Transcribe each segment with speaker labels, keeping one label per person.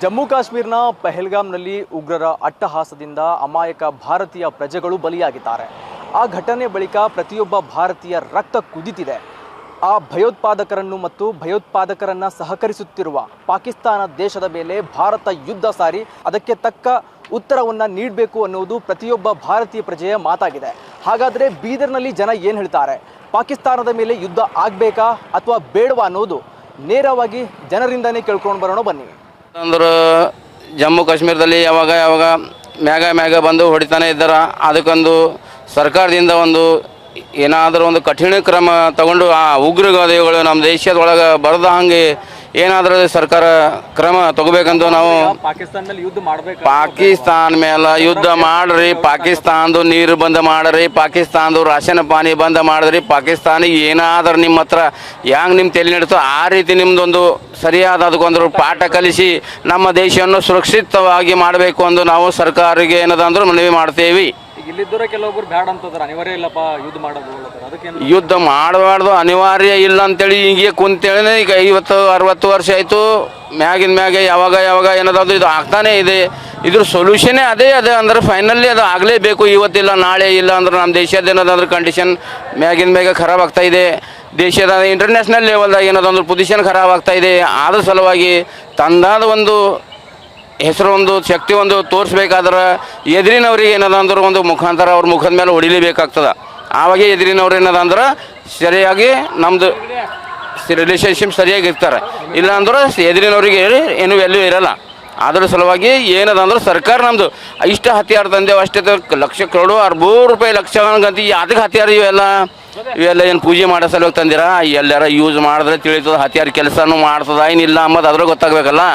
Speaker 1: ಜಮ್ಮು ಕಾಶ್ಮೀರ್ನ ಪಹಲ್ಗಾಮ್ನಲ್ಲಿ ಉಗ್ರರ ಅಟ್ಟಹಾಸದಿಂದ ಅಮಾಯಕ ಭಾರತೀಯ ಪ್ರಜೆಗಳು ಬಲಿಯಾಗಿದ್ದಾರೆ. ಆ ಘಟನೆ ಬಳಿಕ ಪ್ರತಿಯೊಬ್ಬ ಭಾರತೀಯ ರಕ್ತ ಕುದಿತಿದೆ. ಆ ಭಯೋತ್ಪಾದಕರನ್ನು ಮತ್ತು ಭಯೋತ್ಪಾದಕರನ್ನು ಸಹಕರಿಸುತ್ತಿರುವ ಪಾಕಿಸ್ತಾನ ದೇಶದ ಮೇಲೆ ಭಾರತ ಯುದ್ಧ ಸಾರಿ ಅದಕ್ಕೆ ತಕ್ಕ ಉತ್ತರವನ್ನು ನೀಡಬೇಕು ಅನ್ನುವುದು ಪ್ರತಿಯೊಬ್ಬ ಭಾರತೀಯ ಪ್ರಜೆಯ ಮಾತಾಗಿದೆ. ಹಾಗಾದರೆ ಬೀದರ್ನಲ್ಲಿ ಜನ ಏನು ಹೇಳ್ತಾರೆ? ಪಾಕಿಸ್ತಾನದ ಮೇಲೆ ಯುದ್ಧ ಆಗಬೇಕಾ ಅಥವಾ ಬೇಡವಾ ಅನ್ನೋದು ನೇರವಾಗಿ ಜನರಿಂದನೇ ಕೇಳ್ಕೊಂಡು ಬರೋಣ ಬನ್ನಿ.
Speaker 2: ಅಂದ್ರೆ ಜಮ್ಮು ಕಾಶ್ಮೀರದಲ್ಲಿ ಯಾವಾಗ ಮ್ಯಾಗ ಬಂದು ಹೊಡಿತಾನೆ ಇದ್ದಾರೆ. ಅದಕ್ಕೊಂದು ಸರ್ಕಾರದಿಂದ ಒಂದು ಏನಾದರೂ ಒಂದು ಕಠಿಣ ಕ್ರಮ ತಗೊಂಡು ಆ ಉಗ್ರಗಾದಿಗಳು ನಮ್ಮ ದೇಶದೊಳಗೆ ಬರದ ಹಂಗೆ ಏನಾದರೂ ಸರ್ಕಾರ ಕ್ರಮ ತಗೋಬೇಕಂತ ನಾವು ಪಾಕಿಸ್ತಾನ ಮೇಲೆ ಯುದ್ಧ ಮಾಡ್ರಿ, ಪಾಕಿಸ್ತಾನದ ನೀರು ಬಂದ್ ಮಾಡ್ರಿ, ಪಾಕಿಸ್ತಾನದ ರಾಶನ ಪಾನಿ ಬಂದ್ ಮಾಡಿದ್ರಿ, ಪಾಕಿಸ್ತಾನಿಗೆ ಏನಾದರೂ ನಿಮ್ಮ ಹತ್ರ ಹೆಂಗೆ ನಿಮ್ಮ ತಲೆ ನಡೀತೋ ಆ ರೀತಿ ನಿಮ್ಮದೊಂದು ಸರಿಯಾದ ಅದಕ್ಕೊಂದು ಪಾಠ ಕಲಿಸಿ ನಮ್ಮ ದೇಶವನ್ನು ಸುರಕ್ಷಿತವಾಗಿ ಮಾಡಬೇಕು ಎಂದು ನಾವು ಸರ್ಕಾರಿಗೆ ಏನದಂದ್ರೂ ಮನವಿ ಮಾಡ್ತೇವೆ.
Speaker 1: ಇಲ್ಲಿದ್ದರ ಕೆಲವೊಬ್ರು ಬ್ಯಾಡ ಅಂತಂದ್ರೆ ಅನಿವಾರ್ಯ ಇಲ್ಲಪ್ಪ ಯುದ್ಧ ಮಾಡೋದು,
Speaker 2: ಯುದ್ಧ ಮಾಡಬಾರ್ದು ಅನಿವಾರ್ಯ ಇಲ್ಲ ಅಂತೇಳಿ ಹೀಗೆ ಕುಂತೇಳಿ ಈಗ 50-60 ವರ್ಷ ಆಯಿತು. ಮ್ಯಾಗ ಯಾವಾಗ ಏನದಾದ್ರು ಇದು ಆಗ್ತಾನೆ ಇದೆ. ಇದ್ರ ಸೊಲ್ಯೂಷನ್ನೇ ಅದೇ ಅಂದ್ರೆ ಫೈನಲಿ ಅದು ಆಗಲೇಬೇಕು. ಇವತ್ತಿಲ್ಲ ನಾಳೆ ಇಲ್ಲ ಅಂದ್ರೆ ನಮ್ಮ ದೇಶದ ಏನದಂದ್ರೆ ಕಂಡೀಷನ್ ಮ್ಯಾಗ ಖರಾಬ್ ಆಗ್ತಾ ಇದೆ. ದೇಶದ ಇಂಟರ್ನ್ಯಾಷನಲ್ ಲೆವೆಲ್ದಾಗ ಏನದಂದ್ರೆ ಪೊಸಿಷನ್ ಖರಾಬ್ ಆಗ್ತಾ ಇದೆ. ಅದ್ರ ಸಲುವಾಗಿ ತಂದಾದ ಒಂದು ಹೆಸರು ಒಂದು ಶಕ್ತಿ ಒಂದು ತೋರಿಸ್ಬೇಕಾದ್ರೆ ಎದುರಿನವ್ರಿಗೆ ಏನದಂದ್ರೆ ಒಂದು ಮುಖಾಂತರ ಅವ್ರ ಮುಖದ ಮೇಲೆ ಹೊಡಿಲೇಬೇಕಾಗ್ತದೆ. ಆವಾಗ ಎದುರಿನವ್ರು ಏನದಂದ್ರೆ ಸರಿಯಾಗಿ ನಮ್ಮದು ರಿಲೇಷನ್ಶಿಪ್ ಸರಿಯಾಗಿ ಇರ್ತಾರೆ. ಇಲ್ಲಾಂದ್ರೆ ಎದುರಿನವ್ರಿಗೆ ಏನು ವ್ಯಾಲ್ಯೂ ಇರೋಲ್ಲ. ಅದ್ರ ಸಲುವಾಗಿ ಏನದಂದ್ರೆ ಸರ್ಕಾರ ನಮ್ಮದು ಇಷ್ಟು ಹತ್ಯಾರ ತಂದೆವು ಅಷ್ಟೇ ಲಕ್ಷ ಕರೋಡು ₹100 ಲಕ್ಷ ಗಂತಿ ಅದಕ್ಕೆ ಹತ್ಯಾರ ಇವೆಲ್ಲ ಏನು ಪೂಜೆ ಮಾಡೋ ಸಲುವಾಗಿ ತಂದಿರ ಎಲ್ಲಾರ ಯೂಸ್ ಮಾಡಿದ್ರೆ ತಿಳಿತದೆ ಹತ್ಯಾರ ಕೆಲಸನೂ ಮಾಡ್ತದ ಏನಿಲ್ಲ ಅಂಬೋದು ಅದ್ರಾಗ ಗೊತ್ತಾಗಬೇಕಲ್ಲ.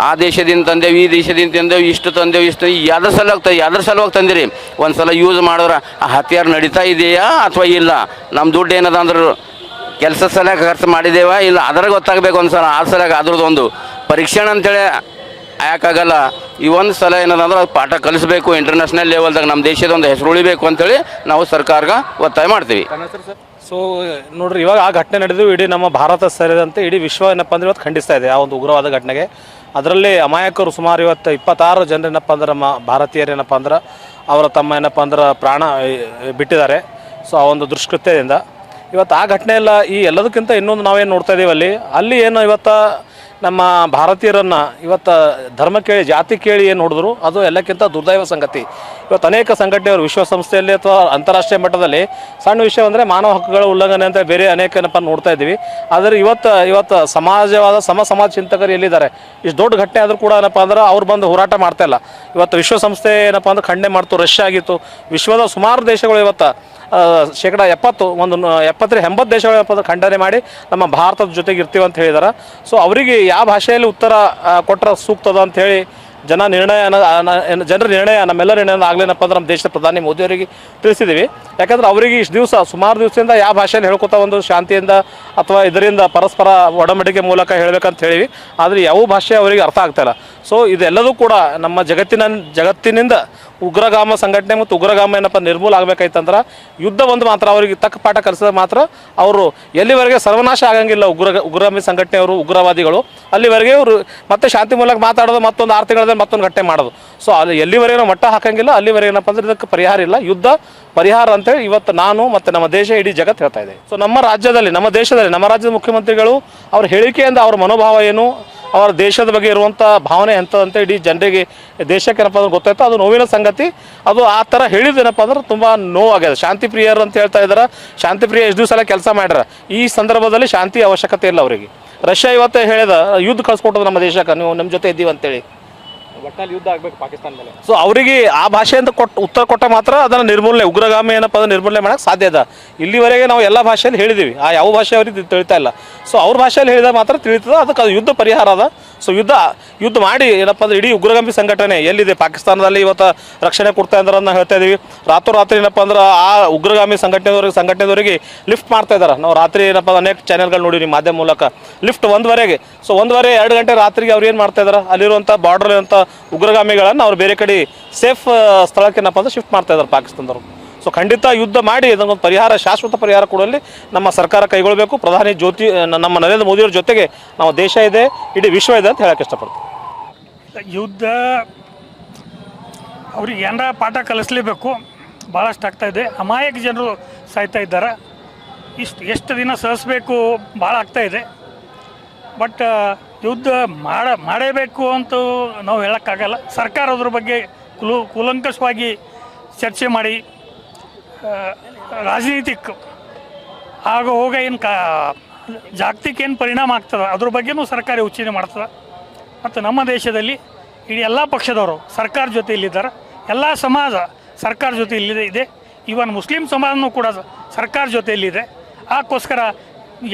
Speaker 2: ಆ ದೇಶದಿಂದ ತಂದೆವು, ಈ ದೇಶದಿಂದ ತಂದೆವು, ಇಷ್ಟು ಯಾವ್ದ್ರ ಸಲುವಾಗಿ ತಂದಿರಿ. ಒಂದು ಸಲ ಯೂಸ್ ಮಾಡಿದ್ರೆ ಆ ಹತ್ಯಾರ ನಡೀತಾ ಇದೆಯಾ ಅಥವಾ ಇಲ್ಲ, ನಮ್ಮ ದುಡ್ಡು ಏನದ ಅಂದ್ರೆ ಕೆಲಸ ಸಲಕ್ಕೆ ಖರ್ಚು ಮಾಡಿದ್ದೇವಾ ಇಲ್ಲ ಅದ್ರಾಗ ಗೊತ್ತಾಗಬೇಕು. ಒಂದು ಸಲ ಆ ಸಲಕ್ಕೆ ಅದ್ರದ್ದು ಒಂದು ಪರೀಕ್ಷಣೆ ಅಂತೇಳಿ ಯಾಕಾಗಲ್ಲ. ಈ ಒಂದು ಸಲ ಏನದಂದ್ರೆ ಅದು ಪಾಠ ಕಲಿಸ್ಬೇಕು. ಇಂಟರ್ನ್ಯಾಷನಲ್ ಲೆವೆಲ್ದಾಗ ನಮ್ಮ ದೇಶದ ಒಂದು ಹೆಸರು ಉಳಿಬೇಕು ಅಂತೇಳಿ ನಾವು ಸರ್ಕಾರಕ್ಕೆ ಒತ್ತಾಯ ಮಾಡ್ತೀವಿ.
Speaker 3: ಸೊ ನೋಡ್ರಿ, ಇವಾಗ ಆ ಘಟನೆ ನಡೆದು ಇಡೀ ನಮ್ಮ ಭಾರತ ಸೇರಿದಂತೆ ಇಡೀ ವಿಶ್ವ ಏನಪ್ಪ ಅಂದ್ರೆ ಇವತ್ತು ಖಂಡಿಸ್ತಾ ಇದೆ ಆ ಒಂದು ಉಗ್ರವಾದ ಘಟನೆಗೆ. ಅದರಲ್ಲಿ ಅಮಾಯಕರು ಸುಮಾರು ಇವತ್ತು 26 ಜನರು ಏನಪ್ಪ ಅಂದ್ರೆ ಭಾರತೀಯರು ಏನಪ್ಪ ಅಂದ್ರೆ ಅವರ ತಮ್ಮ ಏನಪ್ಪ ಅಂದ್ರೆ ಪ್ರಾಣ ಬಿಟ್ಟಿದ್ದಾರೆ. ಸೊ ಆ ಒಂದು ದುಷ್ಕೃತ್ಯದಿಂದ ಇವತ್ತು ಆ ಘಟನೆ ಎಲ್ಲ ಈ ಎಲ್ಲದಕ್ಕಿಂತ ಇನ್ನೊಂದು ನಾವೇನು ನೋಡ್ತಾ ಇದ್ದೀವಿ ಅಲ್ಲಿ ಏನು ಇವತ್ತು ನಮ್ಮ ಭಾರತೀಯರನ್ನು ಇವತ್ತು ಧರ್ಮ ಕೇಳಿ ಜಾತಿ ಕೇಳಿ ಏನು ನೋಡಿದ್ರು ಅದು ಎಲ್ಲಕ್ಕಿಂತ ದುರ್ದೈವ ಸಂಗತಿ. ಇವತ್ತು ಅನೇಕ ಸಂಘಟನೆಯವರು ವಿಶ್ವಸಂಸ್ಥೆಯಲ್ಲಿ ಅಥವಾ ಅಂತಾರಾಷ್ಟ್ರೀಯ ಮಟ್ಟದಲ್ಲಿ ಸಣ್ಣ ವಿಷಯ ಅಂದರೆ ಮಾನವ ಹಕ್ಕುಗಳ ಉಲ್ಲಂಘನೆ ಅಂತ ಬೇರೆ ಅನೇಕ ಏನಪ್ಪ ನೋಡ್ತಾ ಇದ್ದೀವಿ. ಆದರೆ ಇವತ್ತು ಸಮಾಜವಾದ ಸಮಾಜ ಚಿಂತಕರು ಎಲ್ಲಿದ್ದಾರೆ? ಇಷ್ಟು ದೊಡ್ಡ ಘಟನೆ ಆದರೂ ಕೂಡ ಏನಪ್ಪ ಅಂದ್ರೆ ಅವ್ರು ಬಂದು ಹೋರಾಟ ಮಾಡ್ತಾ ಇಲ್ಲ. ಇವತ್ತು ವಿಶ್ವಸಂಸ್ಥೆ ಏನಪ್ಪ ಅಂದ್ರೆ ಖಂಡನೆ ಮಾಡ್ತು, ರಷ್ಯಾ ಆಗಿತ್ತು, ವಿಶ್ವದ ಸುಮಾರು ದೇಶಗಳು ಇವತ್ತು 70% ದೇಶಗಳು ಖಂಡನೆ ಮಾಡಿ ನಮ್ಮ ಭಾರತದ ಜೊತೆಗೆ ಇರ್ತೀವಿ ಅಂತ ಹೇಳಿದ್ದಾರೆ. ಸೊ ಅವರಿಗೆ ಯಾವ ಭಾಷೆಯಲ್ಲಿ ಉತ್ತರ ಕೊಟ್ಟರೆ ಸೂಕ್ತದ ಅಂಥೇಳಿ ಜನರ ನಿರ್ಣಯ ನಮ್ಮೆಲ್ಲ ನಿರ್ಣಯ ಆಗಲೇನಪ್ಪ ಅಂದ್ರೆ ನಮ್ಮ ದೇಶದ ಪ್ರಧಾನಿ ಮೋದಿಯವರಿಗೆ ತಿಳಿಸಿದ್ದೀವಿ. ಯಾಕಂದ್ರೆ ಅವರಿಗೆ ಇಷ್ಟು ದಿವಸ ಸುಮಾರು ದಿವಸದಿಂದ ಯಾವ ಭಾಷೆಯಲ್ಲಿ ಹೇಳ್ಕೊತಾ ಒಂದು ಶಾಂತಿಯಿಂದ ಅಥವಾ ಇದರಿಂದ ಪರಸ್ಪರ ಒಡಂಬಡಿಕೆ ಮೂಲಕ ಹೇಳಬೇಕಂತ ಹೇಳಿವಿ. ಆದರೆ ಯಾವ ಭಾಷೆ ಅವರಿಗೆ ಅರ್ಥ ಆಗ್ತಾಯಿಲ್ಲ. ಸೊ ಇದೆಲ್ಲದೂ ಕೂಡ ನಮ್ಮ ಜಗತ್ತಿನಿಂದ ಉಗ್ರಗಾಮ ಸಂಘಟನೆ ಮತ್ತು ಉಗ್ರಗಾಮ ಏನಪ್ಪ ನಿರ್ಮೂಲ ಆಗಬೇಕಾಯ್ತಂದ್ರೆ ಯುದ್ಧ ಒಂದು ಮಾತ್ರ ಅವರಿಗೆ ತಕ್ಕ ಪಾಠ ಕಲಿಸಿದ್ರೆ ಮಾತ್ರ ಅವರು ಎಲ್ಲಿವರೆಗೆ ಸರ್ವನಾಶ ಆಗಂಗಿಲ್ಲ. ಉಗ್ರಗಾಮಿ ಸಂಘಟನೆಯವರು ಉಗ್ರವಾದಿಗಳು ಅಲ್ಲಿವರೆಗೆ ಅವರು ಮತ್ತೆ ಶಾಂತಿ ಮೂಲಕ ಮಾತಾಡೋದು, ಮತ್ತೊಂದು 6 ತಿಂಗಳಲ್ಲಿ ಮತ್ತೊಂದು ಘಟನೆ ಮಾಡೋದು. ಸೊ ಅಲ್ಲಿ ಎಲ್ಲಿವರೆಗೆ ಮಟ್ಟ ಹಾಕಂಗಿಲ್ಲ, ಅಲ್ಲಿವರೆಗೆ ಏನಪ್ಪ ಅಂದ್ರೆ ಇದಕ್ಕೆ ಪರಿಹಾರ ಇಲ್ಲ. ಯುದ್ಧ ಪರಿಹಾರ ಅಂತೇಳಿ ಇವತ್ತು ನಾನು ಮತ್ತು ನಮ್ಮ ದೇಶ ಇಡೀ ಜಗತ್ತು ಹೇಳ್ತಾ ಇದೆ. ಸೊ ನಮ್ಮ ರಾಜ್ಯದಲ್ಲಿ ನಮ್ಮ ರಾಜ್ಯದ ಮುಖ್ಯಮಂತ್ರಿಗಳು ಅವ್ರ ಹೇಳಿಕೆಯಿಂದ ಅವ್ರ ಮನೋಭಾವ ಏನು, ಅವರ ದೇಶದ ಬಗ್ಗೆ ಇರುವಂಥ ಭಾವನೆ ಎಂಥದಂತ ಇಡೀ ಜನರಿಗೆ ದೇಶಕ್ಕೆ ಏನಪ್ಪ ಅಂದ್ರೆ ಗೊತ್ತಾಯ್ತು. ಅದು ನೋವಿನ ಸಂಗತಿ. ಅದು ಆ ಥರ ಹೇಳಿದ್ದೇನಪ್ಪ ಅಂದ್ರೆ ತುಂಬ ನೋವಾಗಿದೆ. ಶಾಂತಿ ಪ್ರಿಯರು ಅಂತ ಹೇಳ್ತಾ ಇದ್ದಾರೆ. ಶಾಂತಿ ಪ್ರಿಯ ಎಷ್ಟು ದಿವಸ ಕೆಲಸ ಮಾಡ್ಯಾರ. ಈ ಸಂದರ್ಭದಲ್ಲಿ ಶಾಂತಿ ಅವಶ್ಯಕತೆ ಇಲ್ಲ ಅವರಿಗೆ. ರಷ್ಯಾ ಇವತ್ತೇ ಹೇಳಿದ ಯುದ್ಧ ಕಳಿಸ್ಕೊಟ್ಟದು ನಮ್ಮ ದೇಶಕ್ಕೆ, ನೀವು ನಮ್ಮ ಜೊತೆ ಇದ್ದೀವಿ ಅಂತೇಳಿ.
Speaker 1: ಒಟ್ಟಲ್ಲಿ ಯುದ್ಧ ಆಗಬೇಕು ಪಾಕಿಸ್ತಾನ ಮೇಲೆ.
Speaker 3: ಸೊ ಅವರಿಗೆ ಆ ಭಾಷೆಯಿಂದ ಉತ್ತರ ಕೊಟ್ಟ ಮಾತ್ರ ಅದನ್ನು ನಿರ್ಮೂಲನೆ, ಉಗ್ರಗಾಮಿ ಏನಪ್ಪ ಅದನ್ನು ನಿರ್ಮೂಲನೆ ಮಾಡೋಕ್ಕೆ ಸಾಧ್ಯ ಇದೆ. ಇಲ್ಲಿವರೆಗೆ ನಾವು ಎಲ್ಲ ಭಾಷೆಯಲ್ಲಿ ಹೇಳಿದ್ದೀವಿ, ಆ ಯಾವ ಭಾಷೆ ಅವ್ರಿಗೆ ತಿಳಿತಾ ಇಲ್ಲ. ಸೊ ಅವ್ರ ಭಾಷೆಯಲ್ಲಿ ಹೇಳಿದಾಗ ಮಾತ್ರ ತಿಳಿತದೆ. ಅದಕ್ಕೆ ಅದು ಯುದ್ಧ ಪರಿಹಾರ ಅದ. ಸೊ ಯುದ್ಧ ಮಾಡಿ ಏನಪ್ಪ ಅಂದ್ರೆ ಇಡೀ ಉಗ್ರಗಾಮಿ ಸಂಘಟನೆ ಎಲ್ಲಿದೆ ಪಾಕಿಸ್ತಾನದಲ್ಲಿ ಇವತ್ತು ರಕ್ಷಣೆ ಕೊಡ್ತಾ ಇದ್ದಾರೆ ಅಂತ ಹೇಳ್ತಾ ಇದ್ದೀವಿ. ರಾತ್ರಿ ಏನಪ್ಪ ಅಂದ್ರೆ ಆ ಉಗ್ರಗಾಮಿ ಸಂಘಟನೆದವರಿಗೆ ಲಿಫ್ಟ್ ಮಾಡ್ತಾ ಇದ್ದಾರೆ. ನಾವು ರಾತ್ರಿ ಏನಪ್ಪ ಅನೇಕ ಚಾನೆಲ್ಗಳು ನೋಡಿರಿ ಮಾಧ್ಯಮ ಮೂಲಕ ಲಿಫ್ಟ್ 1:15 ಸೊ 1:30-2 ಗಂಟೆ ರಾತ್ರಿಗೆ ಅವ್ರು ಏನು ಮಾಡ್ತಾ ಇದ್ದಾರೆ, ಅಲ್ಲಿರುವಂಥ ಬಾರ್ಡರ್ ಇರುವಂಥ ಉಗ್ರಗಾಮಿಗಳನ್ನು ಅವ್ರು ಬೇರೆ ಕಡೆ ಸೇಫ್ ಸ್ಥಳಕ್ಕೆ ಏನಪ್ಪ ಅಂದ್ರೆ ಶಿಫ್ಟ್ ಮಾಡ್ತಾ ಇದ್ದಾರೆ ಪಾಕಿಸ್ತಾನದವರು. ಸೊ ಖಂಡಿತ ಯುದ್ಧ ಮಾಡಿ ಇದಕ್ಕೊಂದು ಪರಿಹಾರ, ಶಾಶ್ವತ ಪರಿಹಾರ ಕೊಡುವಲ್ಲಿ ನಮ್ಮ ಸರ್ಕಾರ ಕೈಗೊಳ್ಳಬೇಕು. ಪ್ರಧಾನಿ ನಮ್ಮ ನರೇಂದ್ರ ಮೋದಿಯವ್ರ ಜೊತೆಗೆ ನಾವು ದೇಶ ಇದೆ, ಇಡೀ ವಿಶ್ವ ಇದೆ ಅಂತ ಹೇಳಕ್ಕೆ ಇಷ್ಟಪಡ್ತೀವಿ.
Speaker 4: ಯುದ್ಧ ಅವ್ರಿಗೆ ಏನಾರ ಪಾಠ ಕಲಿಸ್ಲೇಬೇಕು. ಭಾಳಷ್ಟು ಆಗ್ತಾಯಿದೆ, ಅಮಾಯಕ ಜನರು ಸಾಯ್ತಾ ಇದ್ದಾರೆ. ಎಷ್ಟು ದಿನ ಸಹಿಸಬೇಕು, ಭಾಳ ಆಗ್ತಾಯಿದೆ. ಬಟ್ ಯುದ್ಧ ಮಾಡೇಬೇಕು ಅಂತ ನಾವು ಹೇಳೋಕ್ಕಾಗಲ್ಲ. ಸರ್ಕಾರ ಅದ್ರ ಬಗ್ಗೆ ಕೂಲಂಕಷವಾಗಿ ಚರ್ಚೆ ಮಾಡಿ ರಾಜನೀತಿಕ್ ಹೋಗ ಏನು ಜಾಗತಿಕ ಏನು ಪರಿಣಾಮ ಆಗ್ತದೆ ಅದ್ರ ಬಗ್ಗೆನೂ ಸರ್ಕಾರ ಯೋಚನೆ ಮಾಡ್ತದೆ. ಮತ್ತು ನಮ್ಮ ದೇಶದಲ್ಲಿ ಇಡೀ ಎಲ್ಲ ಪಕ್ಷದವರು ಸರ್ಕಾರ ಜೊತೆಯಲ್ಲಿದ್ದಾರೆ. ಎಲ್ಲ ಸಮಾಜ ಸರ್ಕಾರ ಜೊತೆಯಲ್ಲಿದೆ ಇದೆ. ಇವನ್ ಮುಸ್ಲಿಂ ಸಮಾಜನೂ ಕೂಡ ಸರ್ಕಾರ ಜೊತೆಯಲ್ಲಿದೆ. ಅದಕ್ಕೋಸ್ಕರ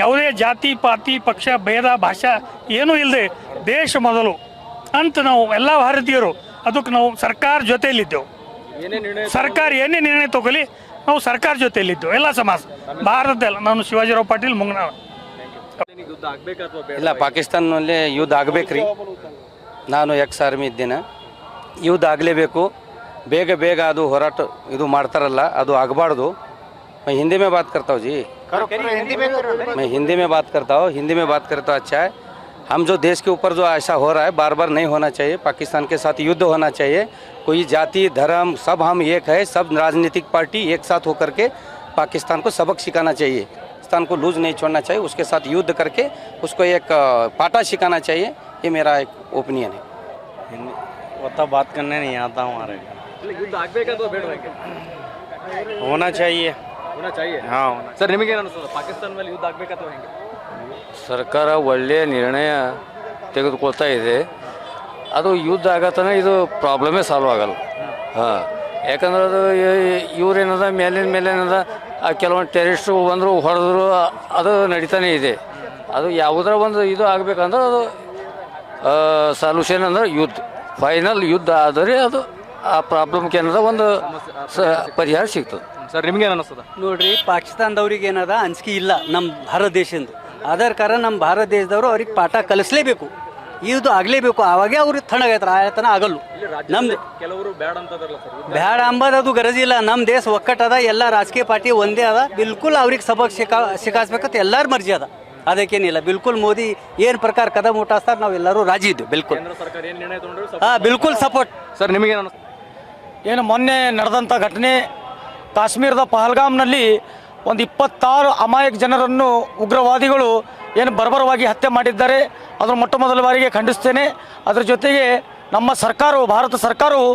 Speaker 4: ಯಾವುದೇ ಜಾತಿ ಪಾತಿ ಪಕ್ಷ ಭೇದ ಭಾಷಾ ಏನೂ ಇಲ್ಲದೆ ದೇಶ ಮೊದಲು ಅಂತ ನಾವು ಎಲ್ಲ ಭಾರತೀಯರು ಅದಕ್ಕೆ ನಾವು ಸರ್ಕಾರ ಜೊತೆಯಲ್ಲಿದ್ದೆವು. ಸರ್ಕಾರ ಏನೇ ನಿರ್ಣಯ ತಗೊಳ್ಳಿ ನಾವು ಸರ್ಕಾರ ಜೊತೆಯಲ್ಲಿದ್ದೆವು, ಎಲ್ಲ ಸಮಾಜ ಭಾರತದಲ್ಲ. ನಾನು ಶಿವಾಜಿರಾವ್ ಪಾಟೀಲ್ ಮುಂಗನಾಳ.
Speaker 5: ಇಲ್ಲ, ಪಾಕಿಸ್ತಾನದಲ್ಲಿ ಯುದ್ಧ ಆಗಬೇಕ್ರಿ. ನಾನು ಎಕ್ಸ್ ಆರ್ಮಿ ಇದ್ದೇನೆ. ಯುದ್ಧ ಆಗಲೇಬೇಕು, ಬೇಗ ಬೇಗ ಅದು ಹೋರಾಟ ಇದು ಮಾಡ್ತಾರಲ್ಲ ಅದು ಆಗಬಾರ್ದು. मैं हिंदी में बात करता हूँ जी, मैं हिंदी में बात करता हूँ. हिंदी में बात करता अच्छा है. हम जो देश के ऊपर जो ऐसा हो रहा है बार बार नहीं होना चाहिए. पाकिस्तान के साथ युद्ध होना चाहिए. कोई जाति धर्म सब हम एक है, सब राजनीतिक पार्टी एक साथ होकर के पाकिस्तान को सबक सिखाना चाहिए. पाकिस्तान को लूज नहीं छोड़ना चाहिए. उसके साथ युद्ध करके उसको एक पाटा सिखाना चाहिए. ये मेरा एक ओपिनियन है.
Speaker 6: उतना बात करने नहीं आता हमारे.
Speaker 1: युद्ध ಆಗಬೇಕಾ ಬೇಡವಾ?
Speaker 6: होना चाहिए.
Speaker 1: ಹೋನಾ ಚಾಹಿಯೆ.
Speaker 6: ಹಾಂ.
Speaker 1: ಸರ್, ನಿಮಗೇನು ಅನಿಸ್ತದೆ ಪಾಕಿಸ್ತಾನ ಮೇಲೆ ಯುದ್ಧ ಆಗಬೇಕಾ ಅಥವಾ ಹೆಂಗೆ?
Speaker 7: ಸರ್ಕಾರ ಒಳ್ಳೆಯ ನಿರ್ಣಯ ತೆಗೆದುಕೊಳ್ತಾ ಇದೆ. ಅದು ಯುದ್ಧ ಆಗತ್ತನ ಇದು ಪ್ರಾಬ್ಲಮೇ ಸಾಲ್ವ್ ಆಗಲ್ಲ. ಹಾಂ, ಯಾಕಂದ್ರೆ ಅದು ಇವ್ರೇನದ ಮೇಲೇನದ ಕೆಲವೊಂದು ಟೆರರಿಸ್ಟು ಬಂದರು ಹೊಡೆದ್ರು ಅದು ನಡೀತಾನೆ ಇದೆ. ಅದು ಯಾವುದರ ಒಂದು ಇದು ಆಗಬೇಕಂದ್ರೆ ಅದು ಸೊಲ್ಯೂಷನ್ ಅಂದ್ರೆ ಯುದ್ಧ, ಫೈನಲ್ ಯುದ್ಧ ಆದರೆ ಅದು ಆ ಪ್ರಾಬ್ಲಮ್ಗೆ ಏನದ ಒಂದು ಪರಿಹಾರ ಸಿಗ್ತದೆ.
Speaker 1: ಸರ್, ನಿಮ್ಗೇನು ಅನಿಸ್ತದೆ?
Speaker 8: ನೋಡ್ರಿ, ಪಾಕಿಸ್ತಾನದವ್ರಿಗೆ ಏನದ ಅಂಜಿಕೆ ಇಲ್ಲ ನಮ್ಮ ಭಾರತ ದೇಶದಿಂದ. ಅದರ ಕಾರಣ ನಮ್ಮ ಭಾರತ ದೇಶದವರು ಅವ್ರಿಗೆ ಪಾಠ ಕಲಿಸ್ಲೇಬೇಕು, ಇದು ಆಗಲೇಬೇಕು. ಆವಾಗೇ ಅವ್ರಿಗೆ ತಣ್ಣಗಾಯ್ತಾರೆ, ಆಯತನ ಆಗಲ್ಲ. ನಮ್ದು
Speaker 1: ಕೆಲವರು ಬೇಡ ಅಂತದಲ್ಲ ಸರ್,
Speaker 8: ಬೇಡ ಅಂಬದು ಅದು ಗರಜಿಲ್ಲ. ನಮ್ಮ ದೇಶ ಒಕ್ಕಟ್ಟದ, ಎಲ್ಲ ರಾಜಕೀಯ ಪಾರ್ಟಿ ಒಂದೇ ಅದ. ಬಿಲ್ಕುಲ್ ಅವ್ರಿಗೆ ಸಬಕ್ ಸಿಕ್ಕಾಸ್ಬೇಕಂತ ಎಲ್ಲರ ಮರ್ಜಿ ಅದ, ಅದಕ್ಕೇನಿಲ್ಲ. ಬಿಲ್ಕುಲ್ ಮೋದಿ ಏನು ಪ್ರಕಾರ ಕದಮ್ ಉಟ್ಟಾಸ್ತಾರೆ ನಾವೆಲ್ಲರೂ ರಾಜಿ ಇದ್ದು. ಬಿಲ್ಕುಲ್
Speaker 1: ಸರ್ಕಾರ ಏನು ನಿರ್ಣಯ ತಗೊಂಡ್ರು
Speaker 8: ಹಾಂ, ಬಿಲ್ಕುಲ್ ಸಪೋರ್ಟ್.
Speaker 1: ಸರ್, ನಿಮಗೇನು ಅನಿಸ್ತದೆ?
Speaker 3: ಏನು ಮೊನ್ನೆ ನಡೆದಂಥ ಘಟನೆ ಕಾಶ್ಮೀರದ ಪಹಲ್ಗಾಮ್ನಲ್ಲಿ ಒಂದು 26 ಅಮಾಯಕ ಜನರನ್ನು ಉಗ್ರವಾದಿಗಳು ಏನು ಬರ್ಬರವಾಗಿ ಹತ್ಯೆ ಮಾಡಿದ್ದಾರೆ. ಅದನ್ನು ಮೊಟ್ಟ ಮೊದಲ ಬಾರಿಗೆ ಖಂಡಿಸ್ತೇನೆ. ಅದರ ಜೊತೆಗೆ ನಮ್ಮ ಸರ್ಕಾರವು, ಭಾರತ ಸರ್ಕಾರವು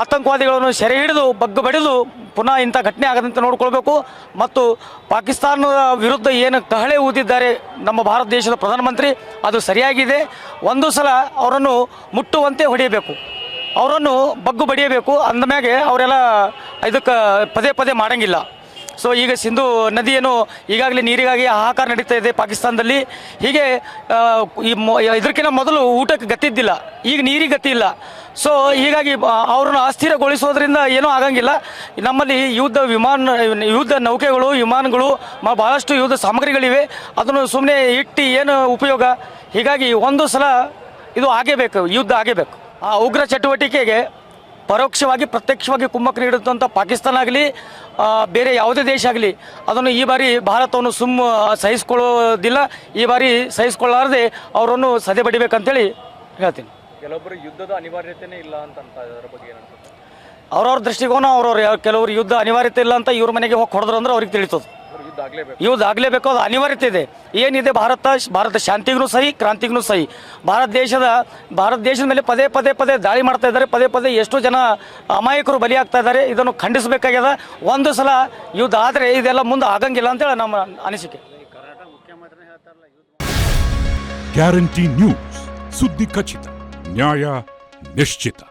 Speaker 3: ಆತಂಕವಾದಿಗಳನ್ನು ಸೆರೆ ಹಿಡಿದು ಬಗ್ಗು ಬಡಿದು ಪುನಃ ಇಂಥ ಘಟನೆ ಆಗದಂತೆ ನೋಡಿಕೊಳ್ಬೇಕು. ಮತ್ತು ಪಾಕಿಸ್ತಾನದ ವಿರುದ್ಧ ಏನು ಕಹಳೆ ಊದಿದ್ದಾರೆ ನಮ್ಮ ಭಾರತ ದೇಶದ ಪ್ರಧಾನಮಂತ್ರಿ, ಅದು ಸರಿಯಾಗಿದೆ. ಒಂದು ಸಲ ಅವರನ್ನು ಮುಟ್ಟುವಂತೆ ಹೊಡೆಯಬೇಕು, ಅವರನ್ನು ಬಗ್ಗು ಬಡಿಯಬೇಕು. ಅಂದಮ್ಯಾಗೆ ಅವರೆಲ್ಲ ಇದಕ್ಕೆ ಪದೇ ಪದೇ ಮಾಡೋಂಗಿಲ್ಲ. ಸೊ ಈಗ ಸಿಂಧು ನದಿಯೇನು ಈಗಾಗಲೇ ನೀರಿಗಾಗಿ ಹಾಹಾಕಾರ ನಡೀತಾ ಇದೆ ಪಾಕಿಸ್ತಾನದಲ್ಲಿ. ಹೀಗೆ ಇದಕ್ಕಿಂತ ಮೊದಲು ಊಟಕ್ಕೆ ಗತಿದ್ದಿಲ್ಲ, ಈಗ ನೀರಿಗೆ ಗತಿ ಇಲ್ಲ. ಸೊ ಹೀಗಾಗಿ ಅವ್ರನ್ನ ಅಸ್ಥಿರಗೊಳಿಸೋದ್ರಿಂದ ಏನೂ ಆಗಂಗಿಲ್ಲ. ನಮ್ಮಲ್ಲಿ ಯುದ್ಧ ನೌಕೆಗಳು, ವಿಮಾನಗಳು, ಭಾಳಷ್ಟು ಯುದ್ಧ ಸಾಮಗ್ರಿಗಳಿವೆ. ಅದನ್ನು ಸುಮ್ಮನೆ ಇಟ್ಟು ಏನು ಉಪಯೋಗ? ಹೀಗಾಗಿ ಒಂದು ಸಲ ಇದು ಆಗೇಬೇಕು, ಯುದ್ಧ ಆಗೇಬೇಕು. ಆ ಉಗ್ರ ಚಟುವಟಿಕೆಗೆ ಪರೋಕ್ಷವಾಗಿ ಪ್ರತ್ಯಕ್ಷವಾಗಿ ಕುಮ್ಮಕ್ಕು ನೀಡುತ್ತಂಥ ಪಾಕಿಸ್ತಾನ ಆಗಲಿ ಬೇರೆ ಯಾವುದೇ ದೇಶ ಆಗಲಿ ಅದನ್ನು ಈ ಬಾರಿ ಭಾರತವನ್ನು ಸಹಿಸ್ಕೊಳ್ಳೋದಿಲ್ಲ. ಈ ಬಾರಿ ಸಹಿಸ್ಕೊಳ್ಳಾರದೆ ಅವರನ್ನು ಸದೆ ಬಡಿಬೇಕಂತೇಳಿ ಹೇಳ್ತೀನಿ.
Speaker 1: ಕೆಲವೊಬ್ಬರು ಯುದ್ಧದ ಅನಿವಾರ್ಯತೆನೇ ಇಲ್ಲ ಅಂತ ಅದರ ಬಗ್ಗೆ ಏನಂತ
Speaker 3: ಅವ್ರವ್ರ ದೃಷ್ಟಿಕೋನ ಕೆಲವರು ಯುದ್ಧ ಅನಿವಾರ್ಯತೆ ಇಲ್ಲ ಅಂತ ಇವ್ರ ಮನೆಗೆ ಹೋಗಿ ಹೊಡೆದ್ರು ಅಂದ್ರೆ ಅವ್ರಿಗೆ ತಿಳಿತದೆ. ಯುದ್ಧ ಆಗಲೇಬೇಕು, ಅದು ಅನಿವಾರ್ಯತೆ ಇದೆ. ಏನಿದೆ, ಭಾರತ ಶಾಂತಿಗೂ ಸಹಿ, ಕ್ರಾಂತಿಗೂ ಸಹಿ. ಭಾರತ ದೇಶದ ಮೇಲೆ ಪದೇ ಪದೇ ದಾಳಿ ಮಾಡ್ತಾ ಇದ್ದಾರೆ. ಪದೇ ಪದೇ ಎಷ್ಟೋ ಜನ ಅಮಾಯಕರು ಬಲಿಯಾಗ್ತಾ ಇದ್ದಾರೆ. ಇದನ್ನು ಖಂಡಿಸಬೇಕಾಗ್ಯದ. ಒಂದು ಸಲ ಯುದ್ಧ ಆದರೆ ಇದೆಲ್ಲ ಮುಂದೆ ಆಗಂಗಿಲ್ಲ ಅಂತೇಳಿ ನಮ್ಮ ಅನಿಸಿಕೆ.
Speaker 9: ಗ್ಯಾರಂಟಿ ನ್ಯೂಸ್, ಸುದ್ದಿ ಖಚಿತ, ನ್ಯಾಯ ನಿಶ್ಚಿತ.